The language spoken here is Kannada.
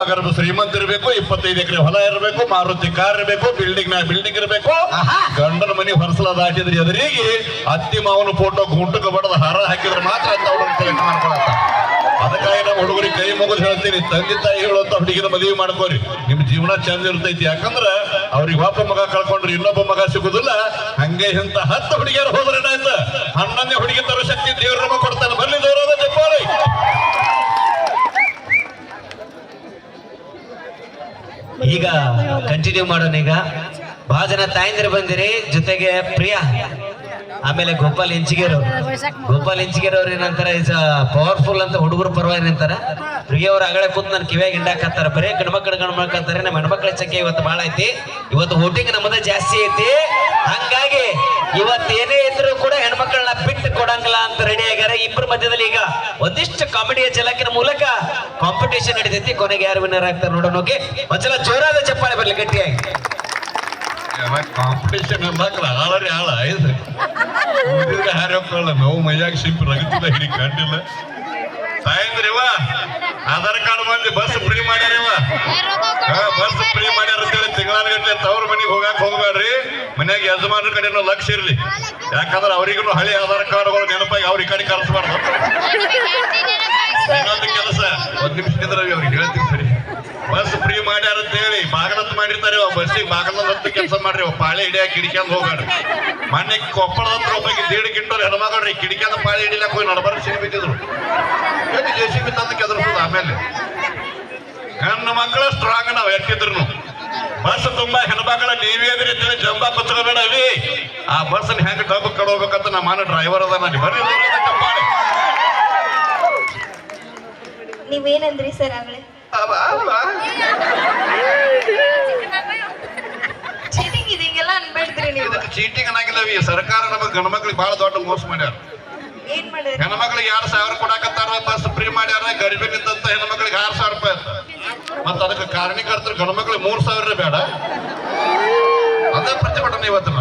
ಶ್ರೀಮಂತ ಇರಬೇಕು, 25 ಎಕರೆ ಹೊಲ ಇರಬೇಕು, ಮಾರುತಿ ಕಾರ್ ಇರಬೇಕು, ಬಿಲ್ಡಿಂಗ್ ಇರಬೇಕು. ಗಂಡನ ಮನೆ ಹೊರಸಲ ದಾಟಿದ್ರೆ ಎದುರಿಗೆ ಅತ್ತಿ ಮಾವನ ಫೋಟೋ ಗುಂಟಕ್ಕೆ ಬಡದ ಹಾರ ಹಾಕಿದ್ರೆ ಮಾತ್ರ ಅಂತ ಅವ್ರನ್ನ ಸೆಲೆಕ್ಟ್ ಮಾಡ್ಕೊಳತ್ತ. ಅದಕ್ಕಾಗಿ ನಮ್ಮ ಹುಡುಗರಿಗೆ ಕೈ ಮುಗಿದು ಹೇಳ್ತೀನಿ, ತಂದೆ ತಾಯಿ ಹೇಳುವಂತ ಹುಡುಗಿನ ಮದುವೆ ಮಾಡ್ಕೋರಿ, ನಿಮ್ ಜೀವನ ಚಂದ ಇರ್ತೈತಿ. ಯಾಕಂದ್ರ ಅವ್ರಿಗೆ ಒಬ್ಬ ಮಗ ಕಳ್ಕೊಂಡ್ರೆ ಇನ್ನೊಬ್ಬ ಮಗ ಸಿಗುದಿಲ್ಲ. ಹಂಗೆ ಇಂತ 10 ಹುಡುಗಿಯರು ಹೋದ್ರೆ ಏನಾಯ್ತು, 11ನೇ ಹುಡುಗಿ ತರೋ ಶಕ್ತಿ ದೇವ್ರ ನಮಗ್ ಕೊಡ್ತಾನೆ. ಬರ್ಲಿ ದೇವರಾದ ಜಪ್ಪಾಳಿ. ಈಗ ಕಂಟಿನ್ಯೂ ಮಾಡೋಣ. ಈಗ ಬಹಳ ಜನ ತಾಯಂದಿರು ಬಂದಿರಿ, ಜೊತೆಗೆ ಪ್ರಿಯಾ, ಆಮೇಲೆ ಗೋಪಾಲ್ ಇಂಚಿಗೇರ್ ಅವ್ರು ಏನಂತಾರೆ, ಇಸ್ ಪವರ್ಫುಲ್ ಅಂತ ಹುಡುಗರು ಪರವಾಗಿ ನಿಂತಾರ. ಪ್ರಿಯಾ ಅವ್ರು ಆಗಳೆ ಕೂತ್ ನನ್ ಕಿವಿಯಾಗ ಹಿಂಡಾಕತ್ತಾರ, ಬರೇ ಗಣಮಕ್ಕಳಂತಾರೆ. ನಮ್ಮ ಹೆಣ್ಮಕ್ಳ ಸಂಖ್ಯೆ ಇವತ್ತು ಬಹಳ ಐತಿ. ಇವತ್ತು ವೋಟಿಂಗ್ ನಮ್ಮದ ಜಾಸ್ತಿ ಐತಿ. ಹಂಗಾಗಿ ಇವತ್ತು ಏನೇ ಇದ್ರು ಕೂಡ ಹೆಣ್ಮಕ್ಳನ್ನ ಬಿಟ್ಟು ಕೊಡಂಗಿಲ್ಲ ಅಂತ ರೆಡಿ ಆಗ್ಯಾರ. ಇಬ್ಬರ ಮಧ್ಯದಲ್ಲಿ ಈಗ ಒಂದಿಷ್ಟು ಕಾಮಿಡಿಯ ಝಲಕಿನ ಮೂಲಕ ಕಾಂಪಿಟೇಷನ್ ನಡೀತೈತಿ. ಕೊನೆಗೆ ಯಾರು ವಿನ್ನರ್ ಆಗ್ತಾರೆ ನೋಡೋಣ. ಓಕೆ, ಒಂದ್ಸಲ ಜೋರಾದ ಚಪ್ಪಾಳೆ ಬರ್ಲಿ ಗಟ್ಟಿಯಾಗಿ. ಕಾಂಪಿಟೇಷನ್ ಅಂದಾಕ್ರ ಆಳರಿ ಆಳ ಐದ್ರಿ ಹಾರೋಕೊಳ್ಳ ನೋವು ಮೈಯಾಗ ಸಿಂಪು ರಗತಿಲ್ಲ ಹಿಡಿ ಕಂಡಿಲ್ಲ. ತಾಯಂದ್ರಿವ ಆಧಾರ್ ಕಾರ್ಡ್ ಮಂದಿ ಬಸ್ ಫ್ರೀ ಮಾಡ್ಯಾರಿವ, ಬಸ್ ಫ್ರೀ ಮಾಡ್ಯಾರ ಅಂತೇಳಿ ತಿಂಗಳಾನಗಟ್ಲೆ ತವ್ರ ಮನೆಗೆ ಹೋಗ್ಬೇಡ್ರಿ. ಮನ್ಯಾಗ ಯಜಮಾನ್ರ ಕಡೆನೂ ಲಕ್ಷ ಇರ್ಲಿ. ಯಾಕಂದ್ರೆ ಅವ್ರಿಗೂ ಹಳಿ ಆಧಾರ್ ಕಾರ್ಡ್ಗಳು ನೆನಪಾಗಿ ಅವ್ರ ಈ ಕಡೆ ಕರೆಸಬಾರ್ದು. ಇನ್ನೊಂದು ಕೆಲಸ, 1 ನಿಮಿಷದಿಂದ ಅವ್ರಿಗೆ ಹೇಳ್ತೀನಿ ಸರಿ. ಬಸ್ ಫ್ರೀ ಮಾಡ್ಯಾರ ಅಂತ ಹೇಳಿ ಬಾಗಲತ್ ಮಾಡಿರ್ತಾರೆ, ಬಸ್ಸಿಗೆ ಬಾಗಲತ್ ಕೆಲಸ ಮಾಡ್ರಿ. ಪಾಳೆ ಹಿಡಿಯಾಕ ಕಿಡಿಕ್ಯಾಂದ ಹೋಗ್ಬೇಡ್ರಿ. ಮೊನ್ನೆ ಕೊಪ್ಪಳದ ಹತ್ರ ಒಬ್ಬಕ್ಕೆ 1.5 ಕ್ವಿಂಟಲ್ ಹೆಣ್ಮಗಳ್ರಿ ಕಿಡಿಕ್ಯಾಂದ ಪಾಳೆ ಹಿಡಿಲಾಕ ಹೋಗಿ ನಡಬಾರ ಸಿಡಿ ಬಿದ್ದಿದ್ರು. JCB ತಂದು ಕೆದರ್ಸೋದು. ಆಮೇಲೆ ಹೆಣ್ಣು ಮಕ್ಕಳು ಸ್ಟ್ರಾಂಗ್ ನಾವ್ ಎಷ್ಟಿದ್ರು. ಬಸ್ ತುಂಬಾ ಹೆಣ್ಮಕ್ಳ ನೀವೇ ಅದ್ರಿ ಜಂಬಾ ಕುಚ್ಕೋಬೇಡವಿ. ಆ ಬಸ್ ಹೆಂಗ್ ಡಬ್ ಕಡೋಬೇಕಂತ ನಮ್ಮ ಮನೆ ಡ್ರೈವರ್ ಅದ. ನಾನು ಬರ್ರಿ ನೀವೇನಂದ್ರಿ ಸರ್ ಆಗ್ಲೇ? ಚೀಟಿಂಗ್ ಇದೀಗೆಲ್ಲ ಅನ್ಬೇಡ್ತೀರಿ ನೀವು. ಚೀಟಿಂಗ್ ಅನ್ನಂಗಿಲ್ಲ. ಸರ್ಕಾರ ನಮಗ್ ಗಂಡ್ಮಕ್ಳಿಗೆ ಬಹಳ ದೊಡ್ಡ ಮೋಸ ಮಾಡ್ಯಾರ. ಏನ್ ಮಾಡಿದ್ರಿ? ಹೆಣ್ಮಕ್ಳಿಗೆ 2,000 ಕೊಡಾಕತ್ತಾರ, ಬಸ್ ಫ್ರೀ ಮಾಡ್ಯಾರ. ಗರಿಬಿನಿಂದಂತ ಹೆಣ್ಮಕ್ಳಿಗೆ 6,000 ರೂಪಾಯಿ. ಮತ್ತ ಅದಕ್ಕೆ ಕಾರಣೀಕರ್ತರು ಗಂಡ್ಮಕ್ಳಿಗೆ 3,000 ಬೇಡ. ಅದೇ ಪ್ರತಿಭಟನೆ ಇವತ್ತು.